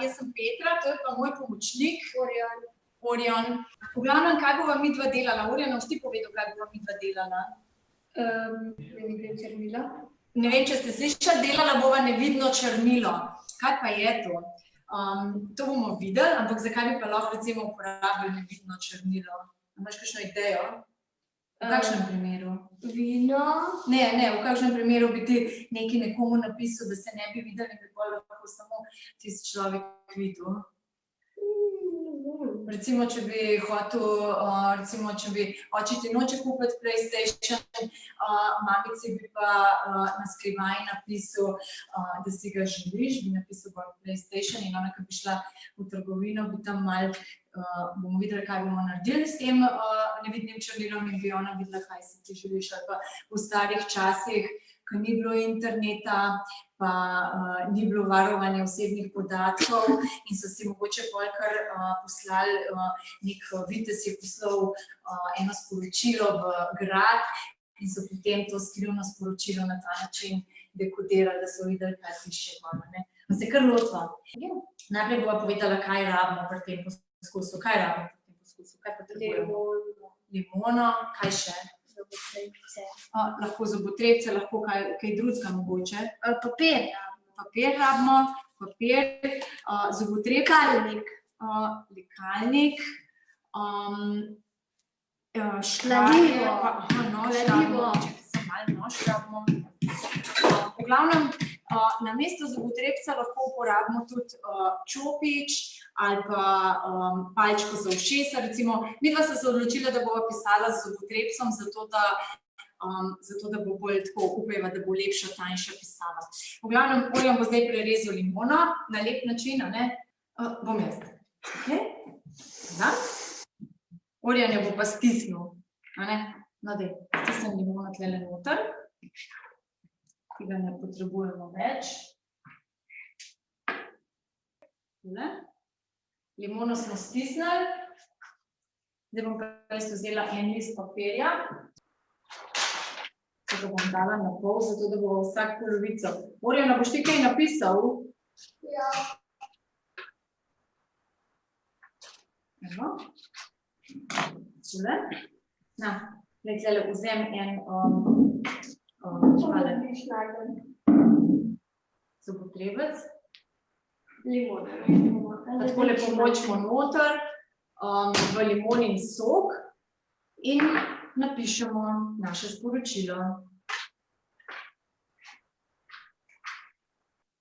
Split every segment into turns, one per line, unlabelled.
jaz sem Petra, to je pa moj pomočnik. Orjan. V glavnem, kaj bova midva delala? Orjan, boš ti povedal, kaj bova midva delala?
Črnilo.
Ne vem, če ste slišali, delala bova nevidno črnilo. Kaj pa je to? To bomo videli, ampak zakaj bi pa lahko recimo uporabili nevidno črnilo? Imaš kakšno idejo? V kakšnem primeru?
Vino.
Ne, v kakšnem primeru bi ti nekaj nekomu napisal, da se ne bi videli in bi pa lahko samo tisti človek videl? Recimo, če bi hotel, recimo, če bi oči ti noče kupiti PlayStation, mamici bi pa na skrivaj napisal, da si ga želiš, bi napisal PlayStation in ona, ko bi šla v trgovino, bi tam malo, bomo videli, kaj bomo naredili s tem nevidnim črnilom in bi ona videla, kaj si ti želiš. Ali pa v starih časih, ko ni bilo interneta, pa ni bilo varovanja osebnih podatkov in so si mogoče polkar poslali, nek vitez je poslal eno sporočilo v grad in so potem to skrivno sporočilo na ta način dekodirali, da so videli, kaj piše. Se kar lotva. Najprej bova povedala, kaj rabimo pri tem poskusu. Kaj rabimo pri tem poskusu? Kaj potrebujemo? Limono. Kaj še? Lahko zobotrebce, lahko kaj drugega mogoče.
Papir.
Papir rabimo, zobotrebce. Likalnik.
Kladivo.
Kladivo. Če malo nož rabimo. V glavnem, namesto zobotrebca lahko uporabimo tudi čopič ali pa palčko za ušesa. Recimo, midva sta se odločila, da bova pisala z zobotrebcem, zato da bo bolj tako upajva, da bo lepša, tanjša pisava. V glavnem, Orjan bo zdaj prerezal limono na lep način, bom jaz. Orjan jo bo pa stisnil. No, daj, stisnem limono tlele noter. Ki ga ne potrebujemo več. Limono smo stisnili. Zdaj bom pa jaz vzela en list papirja. Ko ga bom dala na pol, zato da bo vsak polovico. Orjana, boš ti kaj napisal?
Ja.
Evo. Tule. Na, tlele vzem en zobotrebec. Takole pomočimo noter v limonin sok in napišemo naše sporočilo.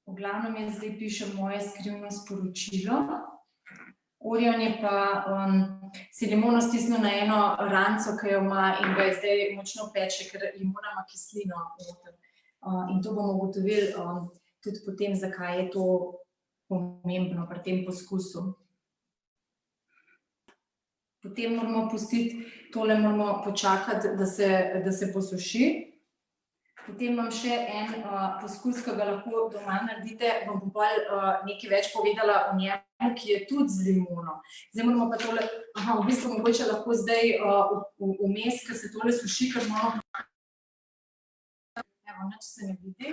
V glavnem jaz zdaj pišem moje skrivno sporočilo. Orjan je pa si limono stisnil na eno ranco, ki jo ima in ga je zdaj močno peče, ker limona ima kislino noter. In to bomo ugotovili tudi potem, zakaj je to pomembno pri tem poskusu. Potem moramo pustiti, tole moramo počakati, da se posuši. Potem imam še en poskus, ki ga lahko doma naredite, bom bolj nekaj več povedala o njemu, ki je tudi z limono. Zdaj moramo pa tole, v bistvu mogoče lahko zdaj vmes, ko se tole suši, ker moramo... Evo, nič se ne vidi.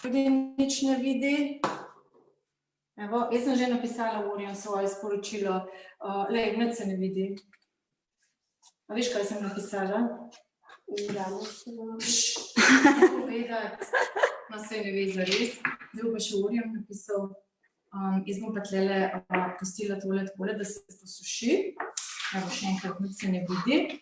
Tudi nič ne vidi. Evo, jaz sem že napisala Orjan svoje sporočilo. Lej, nič se ne vidi. A veš, kaj sem napisala? Ne povedati. No, se ne ve zares. Zdaj pa še Orjan napisal. Jaz bom pa tlele pustila tole takole, da se posuši. Evo, še enkrat, nič se ne vidi.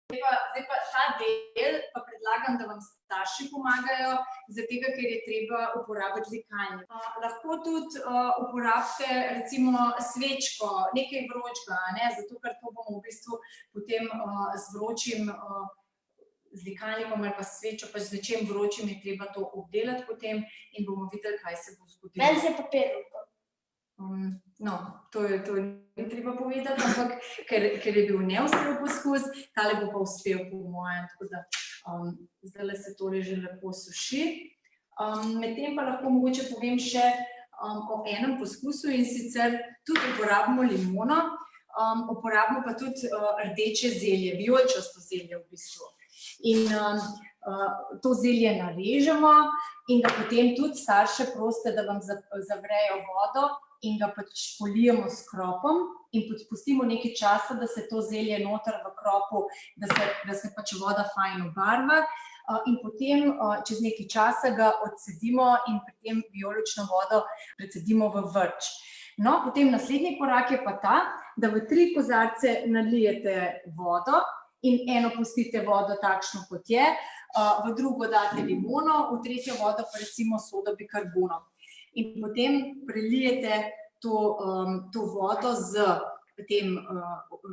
Zdaj pa ta del pa predlagam, da vam starši pomagajo, zato ker je treba uporabiti likalnik. Lahko tudi uporabite recimo svečko, nekaj vročega, zato ker to bomo v bistvu potem z vročim, z likalnikom ali pa svečo, pa z nečem vročim je treba to obdelati potem in bomo videli, kaj se bo zgodilo.
Meni se papir.
No, to ni treba povedati, ampak ker je bil neuspel poskus, tale bo pa uspel po mojem, tako da zdajle se tole že lepo suši. Medtem pa lahko mogoče povem še o enem poskusu in sicer tudi uporabimo limono, uporabimo pa tudi rdeče zelje, vijoličasto zelje v bistvu. In to zelje narežemo in ga potem tudi starše prosite, da vam zavrejo vodo in ga pač polijemo s kropom in pustimo nekaj časa, da se to zelje noter v kropu, da se pač voda fajn obarva. In potem čez nekaj časa ga odcedimo in pri tem vijolično vodo precedimo v vrč. No, potem naslednji korak je pa ta, da v 3 kozarce nalijete vodo in eno pustite vodo takšno, kot je, v drugo date limono, v tretjo vodo pa recimo sodo bikarbono. In potem prelijete to vodo z tem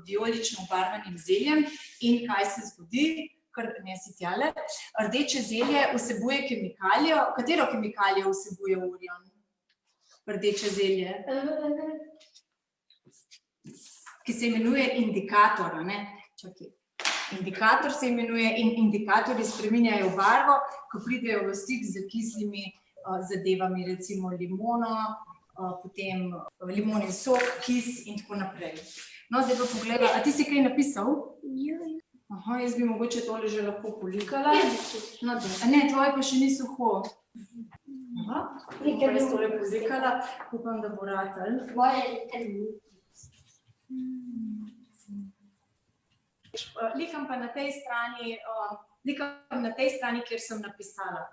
vijolično obarvanim zeljem in kaj se zgodi? Kar nesi tjale. Rdeče zelje vsebuje kemikalijo. Katero kemikalijo vsebuje Orion? Rdeče zelje. Ki se imenuje indikator, ne? Čakaj. Indikator se imenuje in indikatorji spreminjajo barvo, ko pridejo v stik z kislimi zadevami, recimo limono, potem limonin sok, kis in tako naprej. No, zdaj pa pogledaj, a ti si kaj napisal? Aha, jaz bi mogoče tole že lahko polikala. Ne, tvoje pa še ni suho. Aha, bom pa jaz tole polikala, upam, da bo ratal. Likam pa na tej strani, kjer sem napisala.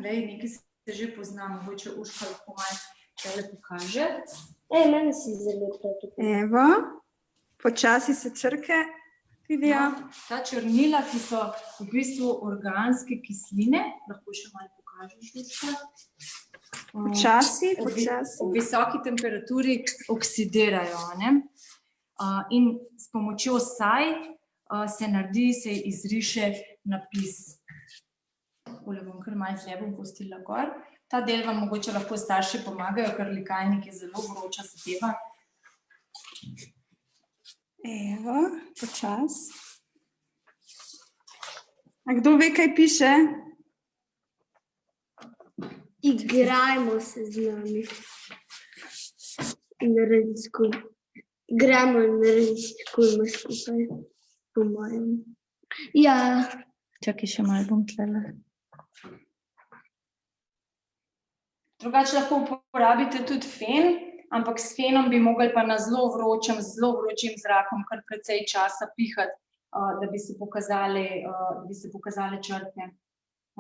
Nekaj se že poznam, mogoče Uška lahko malo tele pokaže.
Mene si zelo prav.
Evo, počasi se črke vidijo.
Ta črnila, ki so v bistvu organske kisline, lahko še malo pokažeš, Uška.
Počasi.
V visoki temperaturi oksidirajo, ne? In s pomočjo saj se naredi, se izriše napis. Takole bom kar malo tle bom pustila gor. Ta del vam mogoče lahko starši pomagajo, ker likalnik je zelo vroča zadeva.
Evo, počas. A kdo ve, kaj piše?
Igrajmo se z nami. In raziskujemo. Igrajmo in raziskujemo skupaj. Po mojem. Ja.
Čakaj, še malo bom tlele. Drugače lahko uporabite tudi fen, ampak s fenom bi mogli pa na zelo vročim zrakom kar precej časa pihati, da bi se pokazale črke.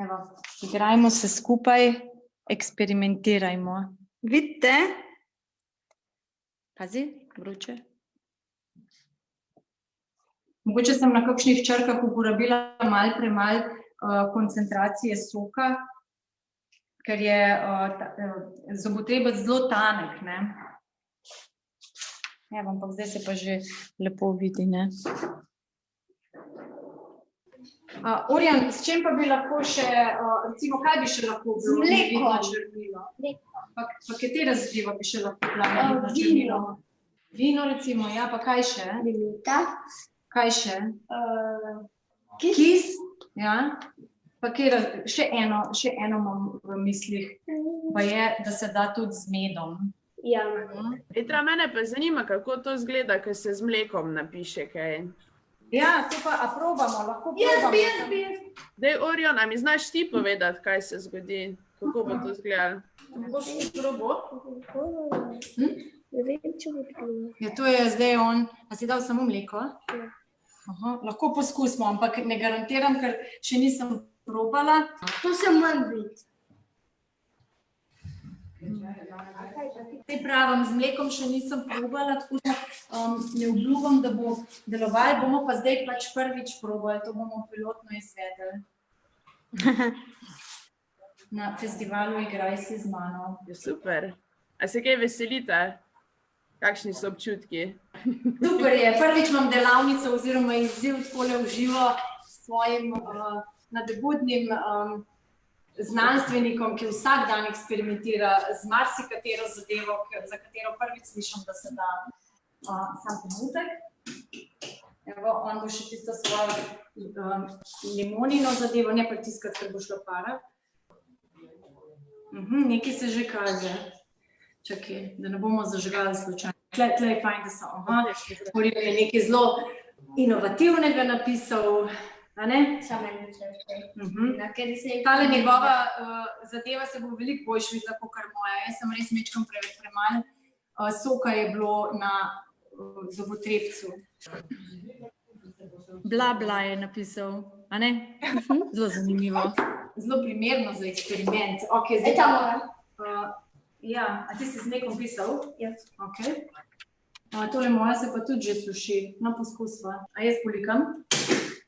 Evo, igrajmo se skupaj, eksperimentirajmo.
Vidite?
Pazi, vroče. Mogoče sem na kakšnih črkah uporabila malo premalo koncentracije soka, ker je zobotrebec zelo tanek, ne. Evo, ampak zdaj se pa že lepo vidi, ne. Orion, s čem pa bi lahko še, recimo, kaj bi še lahko bilo?
Z mlekom.
Pa katera zadeva bi še lahko bila?
Vino.
Vino, recimo, ja, pa kaj še?
Limita.
Kaj še?
Kis.
Kis, ja. Pa še eno imam v mislih, pa je, da se da tudi z medom.
Ja.
Petra, mene pa zanima, kako to izgleda, ko se z mlekom napiše kaj.
Ja, to pa, a probamo, lahko probamo.
Jaz.
Daj, Orion, a mi znaš ti povedati, kaj se zgodi? Kako bo to izgledalo?
Boš probo?
Ne vem, če bo bilo.
Ja, to je zdaj on. A si dal samo mleko?
Ja.
Aha, lahko poskusimo, ampak ne garantiram, ker še nisem probala.
To se manj vidi.
Zdaj pravim, z mlekom še nisem probala, tako da ne obljubim, da bo delovalo, bomo pa zdaj pač prvič probali, to bomo pilotno izvedeli. Na festivalu Igraj se z mano.
Super. A se kaj veselite? Kakšni so občutki?
Super je, prvič imam delavnico oziroma izziv takole v živo s svojim nadebudnim znanstvenikom, ki vsak dan eksperimentira z marsikatero zadevo, za katero prvič slišim, da se da sam trenutek. Evo, on bo še tisto svojo limonino zadevo, ne pa tiskati, ker bo šlo para. Nekaj se že kaže. Čakaj, da ne bomo zažgali slučajno. Tle je fajn, da so, Orion je nekaj zelo inovativnega napisal, a ne?
Samo eno črte. Na kateri se je...
Tale njegova zadeva se bo veliko boljš videla, kot moja. Jaz sem res mečkam premalo. Soka je bilo na zobotrebcu. Bla je napisal, a ne? Zelo zanimivo. Zelo primerno za eksperiment. Okay, zdaj ja, a ti si z nekom pisal?
Ja.
Okay. Tole moja se pa tudi že suši. No, poskusva. A jaz polikam?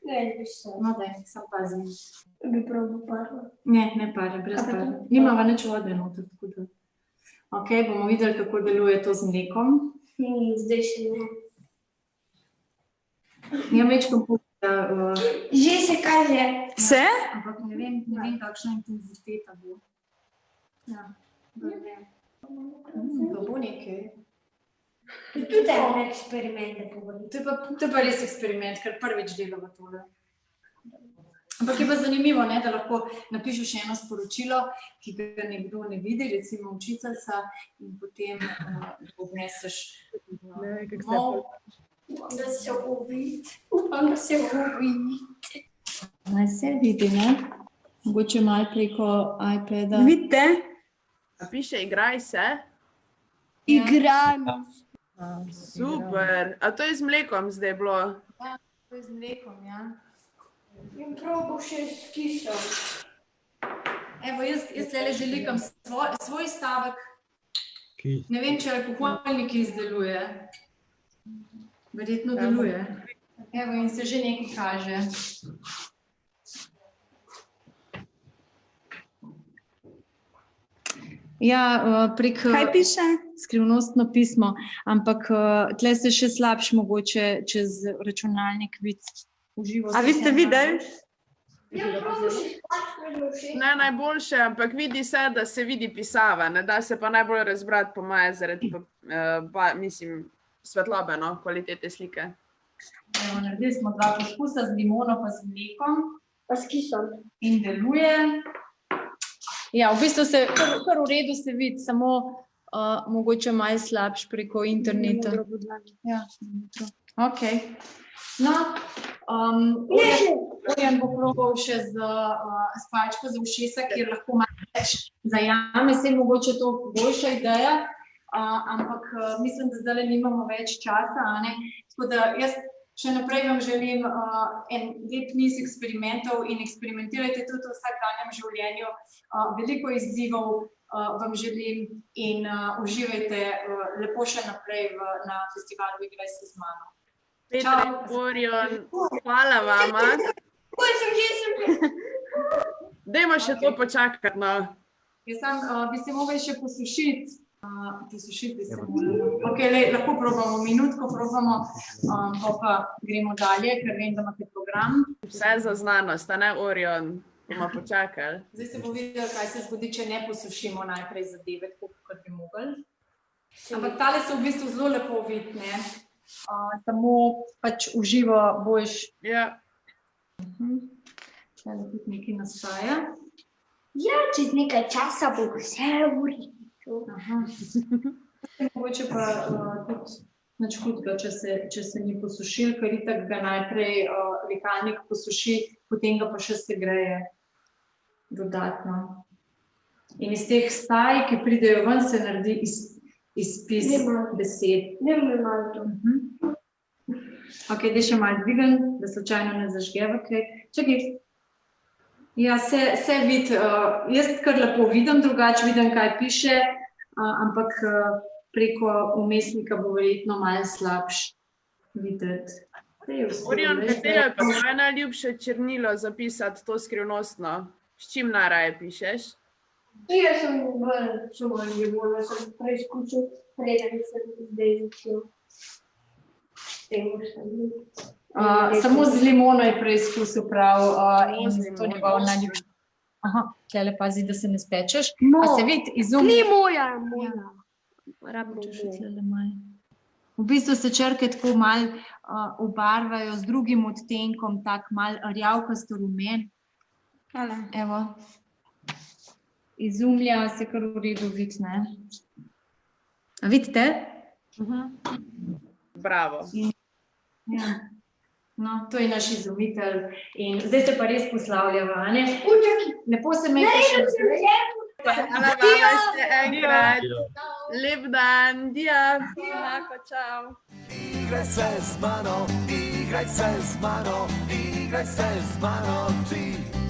Ne bi se.
No, daj, sam pazim.
Bi probil parla.
Ne pare, brez pare. Nimava nič vode noter, tako da. Ok, bomo videli, kako deluje to z mlekom.
Zdaj še ne.
Ja, mečkom povedal.
Že se kaže.
Se?
Ampak ne vem, kakšna intenziteta bo. Ja, ne vem. To bo nekaj.
Tudi en eksperiment, da pogodim.
To je pa res eksperiment, ker prvič delava tole. Ampak je pa zanimivo, ne, da lahko napišeš eno sporočilo, ki ga nekdo ne vidi, recimo učiteljica, in potem obneseš domov.
Upam, da se uvidi.
Naj se vidi, ne? Mogoče malo preko iPada.
Vidite?
A piše igraj se?
Igram.
Super. A to je z mlekom zdaj bilo?
Ja, to je z mlekom, ja.
In probo še s kisom.
Evo, jaz tlele že likam svoj stavek. Ne vem, če alkoholnik izdeluje. Verjetno deluje. Evo, in se že nekaj kaže. Ja, prek...
Kaj piše?
Skrivnostno pismo, ampak tle se še slabš mogoče čez računalnik videti.
A vi ste videli?
Ja, probo še s
Ne najboljše, ampak vidi se, da se vidi pisava. Ne da se pa najbolj razbrati po moje zaradi, mislim, svetlobe, no, kvalitete slike.
Evo, naredili smo 2 poskusa z limono pa z mlekom.
Pa s kisom.
In deluje. Ja, v bistvu se kar v redu se vidi, samo mogoče malo slabš preko interneta. Ja, ok. No, Orion bo probal še s palčko za ušesa, kjer lahko malo več zajame. Saj mogoče to boljša ideja, ampak mislim, da zdaj nimamo več časa, a ne? Tako da jaz še naprej vam želim en lep niz eksperimentov in eksperimentirajte tudi v vsakdanjem življenju. Veliko izzivov vam želim in uživajte lepo še naprej na festivalu Igraj se z mano.
Petra, Orion, hvala vama. Dajmo še to počakati, no.
Jaz bi se mogli še posušiti. Posušiti bi se morali. Ok, lahko probamo minutko, pa gremo dalje, ker vem, da imate program.
Vse za znanost, a ne Orion, bomo počakali.
Zdaj se bo videli, kaj se zgodi, če ne posušimo najprej zadeve, tako kot bi mogli. Ampak tale se v bistvu zelo lepo vidi, ne? Samo pač uživo boš.
Ja.
Tale tudi nekaj nastaja.
Ja, čez nekaj časa bo vse uredil.
Mogoče pa tudi nič hudega, če se ni posušil, ker itak ga najprej likalnik posuši, potem ga pa še segreje dodatno. In iz teh staj, ki pridejo ven, se naredi izpis besed.
Ne mi malo to.
Ok, da še malo dvigam, da slučajno ne zažgeva kaj. Čakaj. Ja, se vidi, jaz kar lepo vidim, drugače vidim, kaj piše, ampak preko umestnika bo verjetno malo slabš videti.
Orion, katero je pa tvoje najljubše črnilo zapisati to skrivnostno? S čim najraje pišeš?
Jaz sem bolj, sem preizkušal, preden sem zdaj začel.
Samo z limono je preizkusil prav in to njegov najljubši. Aha, tele pazi, da se ne spečeš. A se vidi, izumlja.
Ni moja.
V bistvu se črke tako malo obarvajo z drugim odtenkom, tak malo rjavkasto rumen. Evo. Izumlja se kar v redu vidi, ne?
A vidite?
Bravo.
Ja. No, to je naš izumitelj in zdaj se pa res poslavljava, a ne? Lepo se me še
Hvala vama še enkrat. Lep dan, dia. Enako, čau.
Igraj se z mano, igraj se z mano, igraj se z mano ti.